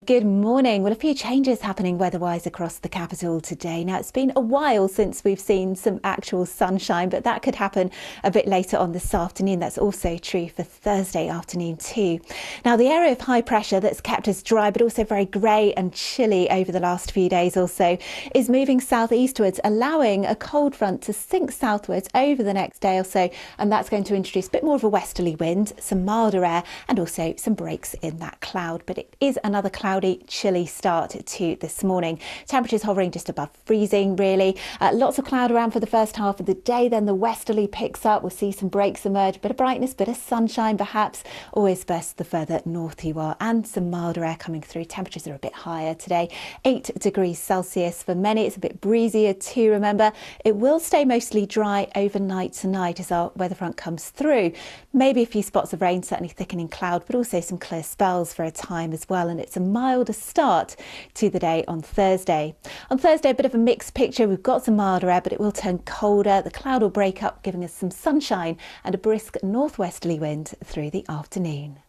Good morning. Well, a few changes happening weather-wise across the capital today. Now, it's been a while since we've seen some actual sunshine, but that could happen a bit later on this afternoon. That's also true for Thursday afternoon too. Now, the area of high pressure that's kept us dry, but also very grey and chilly over the last few days also, is moving southeastwards, allowing a cold front to sink southwards over the next day or so. And that's going to introduce a bit more of a westerly wind, some milder air, and also some breaks in that cloud. But it is another cloudy, chilly start to this morning. Temperatures hovering just above freezing, really. Lots of cloud around for the first half of the day, then the westerly picks up. We'll see some breaks emerge, bit of brightness, bit of sunshine perhaps, always best the further north you are, and some milder air coming through. Temperatures are a bit higher today, 8 degrees Celsius for many. It's a bit breezier too, remember. It will stay mostly dry overnight tonight as our weather front comes through. Maybe a few spots of rain, certainly thickening cloud, but also some clear spells for a time as well, and it's a milder start to the day on Thursday. On Thursday, a bit of a mixed picture. We've got some milder air, but it will turn colder. The cloud will break up, giving us some sunshine and a brisk northwesterly wind through the afternoon.